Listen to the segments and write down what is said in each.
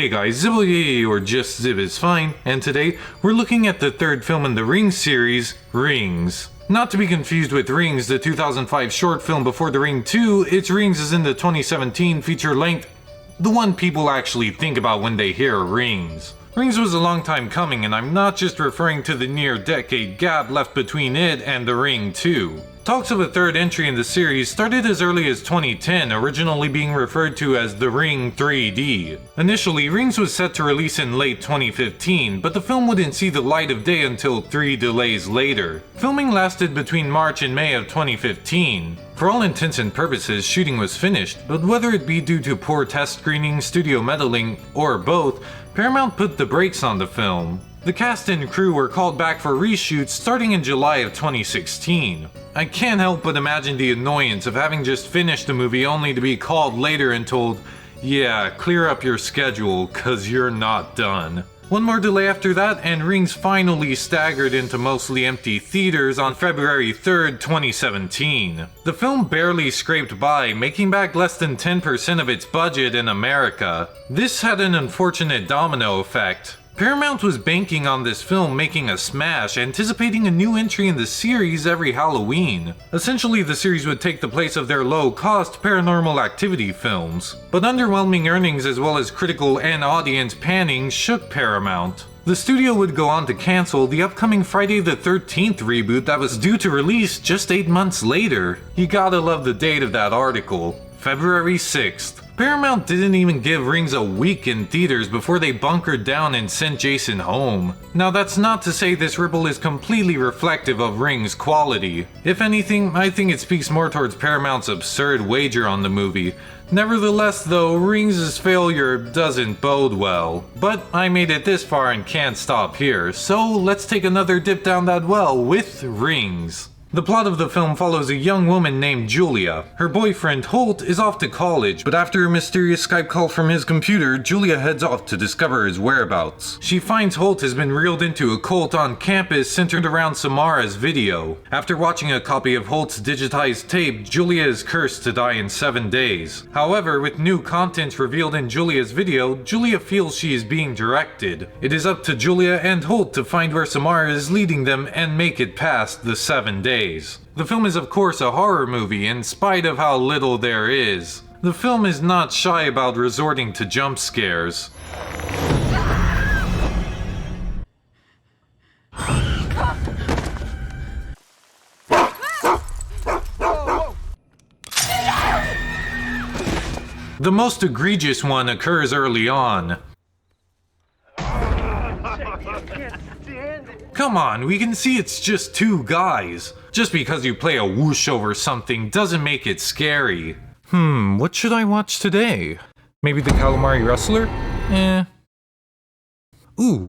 Hey guys, Zibboyeye or just Zib is fine, and today we're looking at the third film in the Rings series, Rings. Not to be confused with Rings, the 2005 short film before The Ring 2, its Rings is in the 2017 feature-length, the one people actually think about when they hear Rings. Rings was a long time coming, and I'm not just referring to the near-decade gap left between it and The Ring 2. Talks of a third entry in the series started as early as 2010, originally being referred to as The Ring 3D. Initially, Rings was set to release in late 2015, but the film wouldn't see the light of day until 3 delays later. Filming lasted between March and May of 2015. For all intents and purposes, shooting was finished, but whether it be due to poor test screening, studio meddling, or both, Paramount put the brakes on the film. The cast and crew were called back for reshoots starting in July of 2016. I can't help but imagine the annoyance of having just finished the movie only to be called later and told, yeah, clear up your schedule, cause you're not done. One more delay after that, and Rings finally staggered into mostly empty theaters on February 3rd, 2017. The film barely scraped by, making back less than 10% of its budget in America. This had an unfortunate domino effect. Paramount was banking on this film making a smash, anticipating a new entry in the series every Halloween. Essentially, the series would take the place of their low-cost Paranormal Activity films. But underwhelming earnings as well as critical and audience panning shook Paramount. The studio would go on to cancel the upcoming Friday the 13th reboot that was due to release just 8 months later. You gotta love the date of that article. February 6th. Paramount didn't even give Rings a week in theaters before they bunkered down and sent Jason home. Now that's not to say this ripple is completely reflective of Rings' quality. If anything, I think it speaks more towards Paramount's absurd wager on the movie. Nevertheless though, Rings' failure doesn't bode well. But I made it this far and can't stop here, so let's take another dip down that well with Rings. The plot of the film follows a young woman named Julia. Her boyfriend, Holt, is off to college, but after a mysterious Skype call from his computer, Julia heads off to discover his whereabouts. She finds Holt has been reeled into a cult on campus centered around Samara's video. After watching a copy of Holt's digitized tape, Julia is cursed to die in 7 days. However, with new content revealed in Julia's video, Julia feels she is being directed. It is up to Julia and Holt to find where Samara is leading them and make it past the 7 days. The film is of course a horror movie in spite of how little there is. The film is not shy about resorting to jump scares. The most egregious one occurs early on. Come on, we can see it's just 2 guys. Just because you play a whoosh over something doesn't make it scary. What should I watch today? Maybe The Calamari Wrestler? Ooh,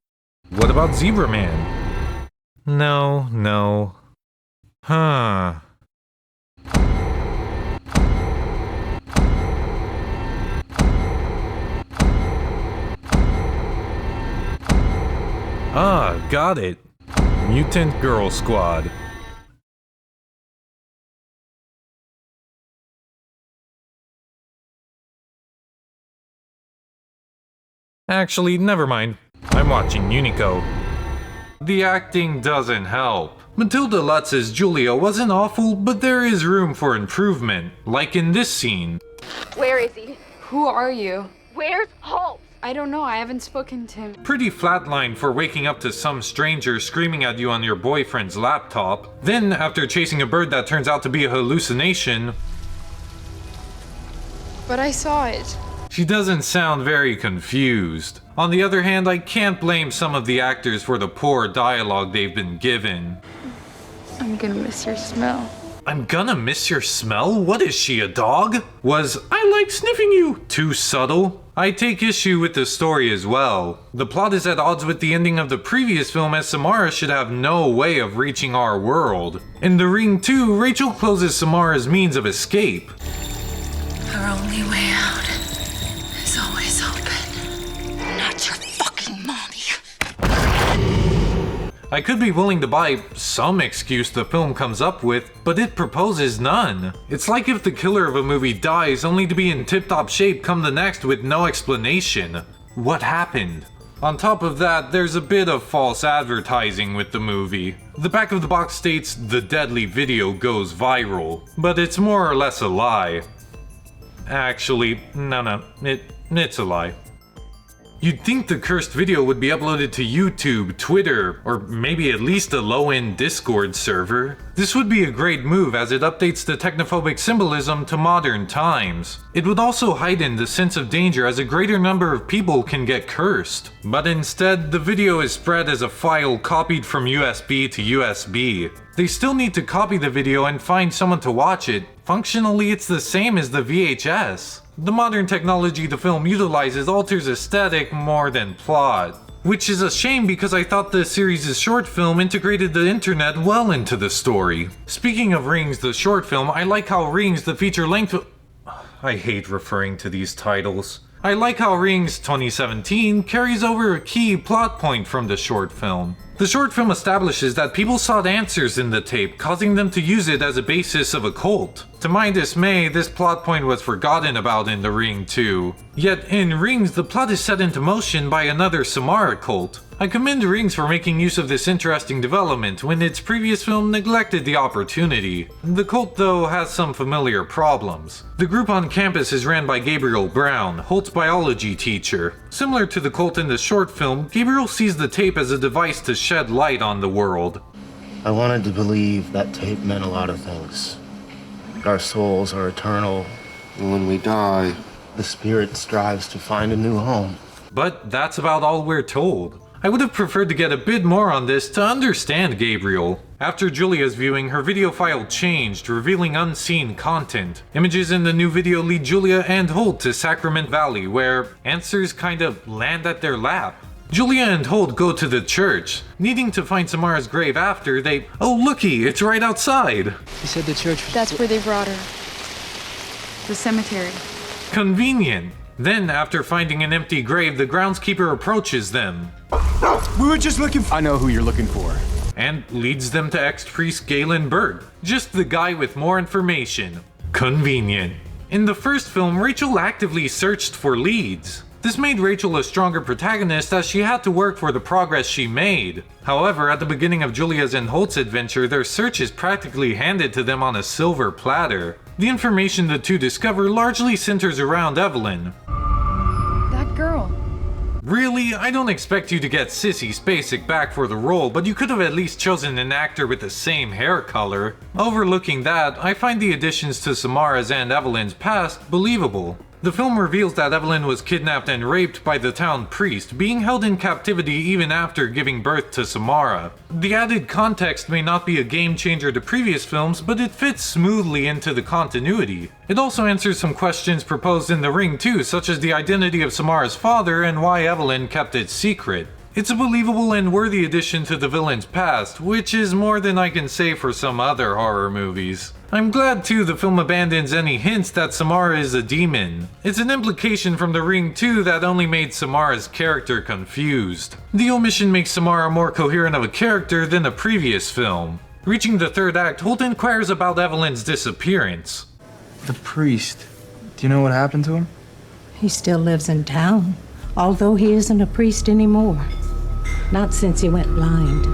what about Zebra Man? No. Ah, got it. Mutant Girl Squad. Actually, never mind. I'm watching Unico. The acting doesn't help. Matilda Lutz's Julia wasn't awful, but there is room for improvement, like in this scene. Where is he? Who are you? Where's Holt? I don't know, I haven't spoken to him. Pretty flatline for waking up to some stranger screaming at you on your boyfriend's laptop. Then, after chasing a bird that turns out to be a hallucination, But I saw it. she doesn't sound very confused. On the other hand, I can't blame some of the actors for the poor dialogue they've been given. I'm gonna miss your smell. I'm gonna miss your smell? What is she, a dog? Was I like sniffing you too subtle? I take issue with the story as well. The plot is at odds with the ending of the previous film, as Samara should have no way of reaching our world. In The Ring 2, Rachel closes Samara's means of escape. Our only way out is always open. Not your fucking mommy. I could be willing to buy some excuse the film comes up with, but it proposes none. It's like if the killer of a movie dies only to be in tip-top shape come the next with no explanation. what happened? On top of that, there's a bit of false advertising with the movie. The back of the box states the deadly video goes viral, but it's more or less a lie. Actually, no, it's a lie. You'd think the cursed video would be uploaded to YouTube, Twitter, or maybe at least a low-end Discord server. This would be a great move as it updates the technophobic symbolism to modern times. It would also heighten the sense of danger as a greater number of people can get cursed. But instead, the video is spread as a file copied from USB to USB. They still need to copy the video and find someone to watch it. Functionally, it's the same as the VHS. The modern technology the film utilizes alters aesthetic more than plot. Which is a shame because I thought the series' short film integrated the internet well into the story. Speaking of Rings, the short film, I like how Rings, the feature-length... I hate referring to these titles. I like how Rings 2017 carries over a key plot point from the short film. The short film establishes that people sought answers in the tape, causing them to use it as a basis of a cult. To my dismay, this plot point was forgotten about in The Ring 2. Yet in Rings, the plot is set into motion by another Samara cult. I commend Rings for making use of this interesting development when its previous film neglected the opportunity. The cult, though, has some familiar problems. The group on campus is ran by Gabriel Brown, Holt's biology teacher. Similar to the cult in the short film, Gabriel sees the tape as a device to shed light on the world. I wanted to believe that tape meant a lot of things. Our souls are eternal. And when we die, the spirit strives to find a new home. But that's about all we're told. I would have preferred to get a bit more on this to understand Gabriel. After Julia's viewing, her video file changed, revealing unseen content. Images in the new video lead Julia and Holt to Sacrament Valley, where answers kind of land at their lap. Julia and Holt go to the church. Needing to find Samara's grave after, they... Oh, looky, it's right outside! He said the church was... That's where they brought her. The cemetery. Convenient. Then, after finding an empty grave, the groundskeeper approaches them. We were just looking for... I know who you're looking for. And leads them to ex-priest Galen Berg. Just the guy with more information. Convenient. In the first film, Rachel actively searched for leads. This made Rachel a stronger protagonist as she had to work for the progress she made. However, at the beginning of Julia's and Holt's adventure, their search is practically handed to them on a silver platter. The information the two discover largely centers around Evelyn. That girl. Really? I don't expect you to get Sissy Spacek back for the role, but you could have at least chosen an actor with the same hair color. Overlooking that, I find the additions to Samara's and Evelyn's past believable. The film reveals that Evelyn was kidnapped and raped by the town priest, being held in captivity even after giving birth to Samara. The added context may not be a game changer to previous films, but it fits smoothly into the continuity. It also answers some questions proposed in The Ring 2, such as the identity of Samara's father and why Evelyn kept it secret. It's a believable and worthy addition to the villain's past, which is more than I can say for some other horror movies. I'm glad too the film abandons any hints that Samara is a demon. It's an implication from The Ring 2 that only made Samara's character confused. The omission makes Samara more coherent of a character than the previous film. Reaching the third act, Holt inquires about Evelyn's disappearance. The priest. Do you know what happened to him? He still lives in town, although he isn't a priest anymore. Not since he went blind.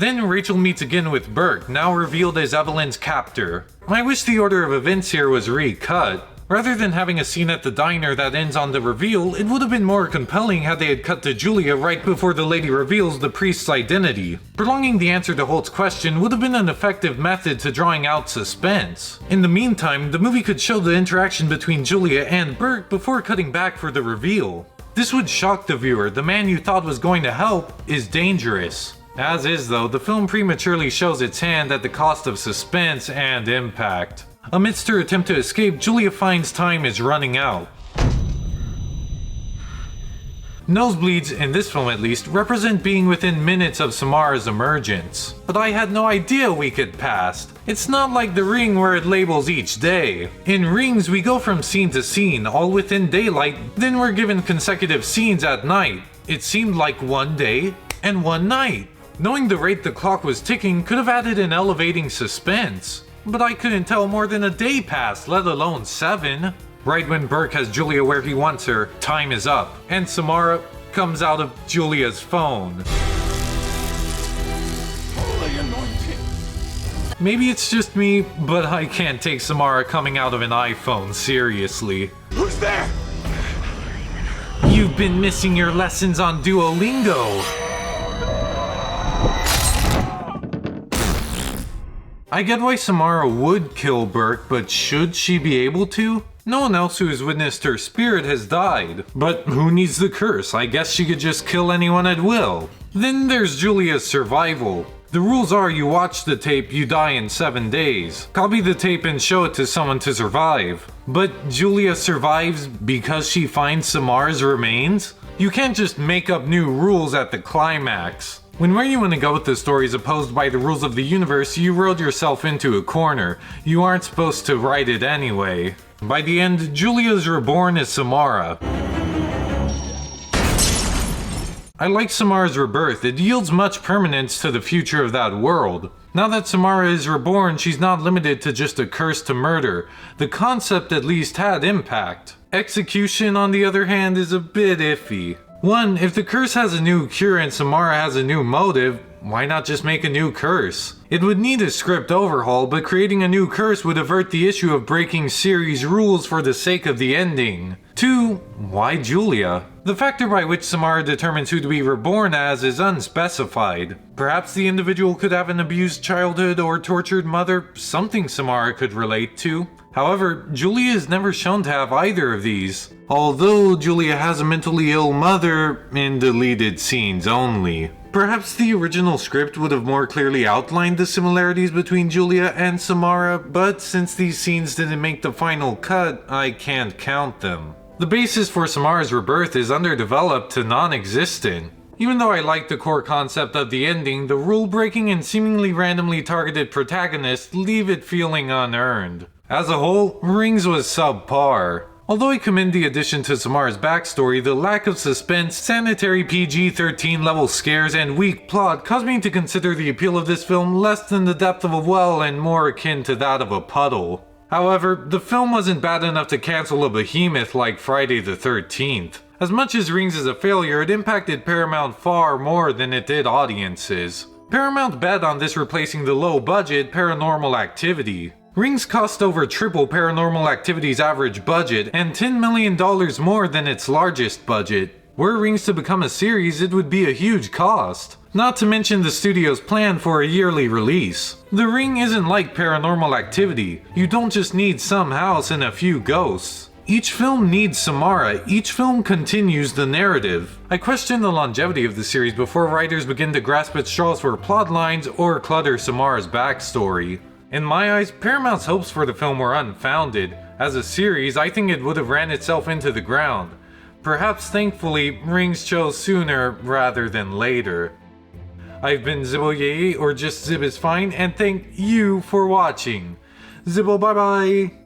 Then Rachel meets again with Burke, now revealed as Evelyn's captor. I wish the order of events here was recut. Rather than having a scene at the diner that ends on the reveal, it would have been more compelling had they had cut to Julia right before the lady reveals the priest's identity. Prolonging the answer to Holt's question would have been an effective method to drawing out suspense. In the meantime, the movie could show the interaction between Julia and Burke before cutting back for the reveal. This would shock the viewer. The man you thought was going to help is dangerous. As is though, the film prematurely shows its hand at the cost of suspense and impact. Amidst her attempt to escape, Julia finds time is running out. Nosebleeds, in this film at least, represent being within minutes of Samara's emergence. But I had no idea a week had passed. It's not like The Ring where it labels each day. In Rings, we go from scene to scene, all within daylight, then we're given consecutive scenes at night. It seemed like one day and one night. Knowing the rate the clock was ticking could have added an elevating suspense. But I couldn't tell more than a day passed, let alone 7. Right when Burke has Julia where he wants her, time is up, and Samara comes out of Julia's phone. Maybe it's just me, but I can't take Samara coming out of an iPhone seriously. Who's there? You've been missing your lessons on Duolingo. I get why Samara would kill Burke, but should she be able to? No one else who has witnessed her spirit has died. But who needs the curse? I guess she could just kill anyone at will. Then there's Julia's survival. The rules are you watch the tape, you die in 7 days. Copy the tape and show it to someone to survive. But Julia survives because she finds Samara's remains? You can't just make up new rules at the climax. When where you want to go with the story is opposed by the rules of the universe, you wrote yourself into a corner. You aren't supposed to write it anyway. By the end, Julia is reborn as Samara. I like Samara's rebirth. It yields much permanence to the future of that world. Now that Samara is reborn, she's not limited to just a curse to murder. The concept at least had impact. Execution, on the other hand, is a bit iffy. One, if the curse has a new cure and Samara has a new motive, why not just make a new curse? It would need a script overhaul, but creating a new curse would avert the issue of breaking series rules for the sake of the ending. 2. Why Julia? The factor by which Samara determines who to be reborn as is unspecified. Perhaps the individual could have an abused childhood or tortured mother, something Samara could relate to. However, Julia is never shown to have either of these. Although Julia has a mentally ill mother in deleted scenes only. Perhaps the original script would have more clearly outlined the similarities between Julia and Samara, but since these scenes didn't make the final cut, I can't count them. The basis for Samara's rebirth is underdeveloped to non-existent. Even though I like the core concept of the ending, the rule-breaking and seemingly randomly targeted protagonists leave it feeling unearned. As a whole, Rings was subpar. Although I commend the addition to Samara's backstory, the lack of suspense, sanitary PG-13 level scares, and weak plot caused me to consider the appeal of this film less than the depth of a well and more akin to that of a puddle. However, the film wasn't bad enough to cancel a behemoth like Friday the 13th. As much as Rings is a failure, it impacted Paramount far more than it did audiences. Paramount bet on this replacing the low-budget Paranormal Activity. Rings cost over triple Paranormal Activity's average budget and $10 million more than its largest budget. Were Rings to become a series, it would be a huge cost. Not to mention the studio's plan for a yearly release. The Ring isn't like Paranormal Activity. You don't just need some house and a few ghosts. Each film needs Samara, each film continues the narrative. I question the longevity of the series before writers begin to grasp at straws for plot lines or clutter Samara's backstory. In my eyes, Paramount's hopes for the film were unfounded. As a series, I think it would have ran itself into the ground. Perhaps thankfully, Rings chose sooner rather than later. I've been Zibboyeye, or just Zib is fine, and thank you for watching. Zibbo, bye bye!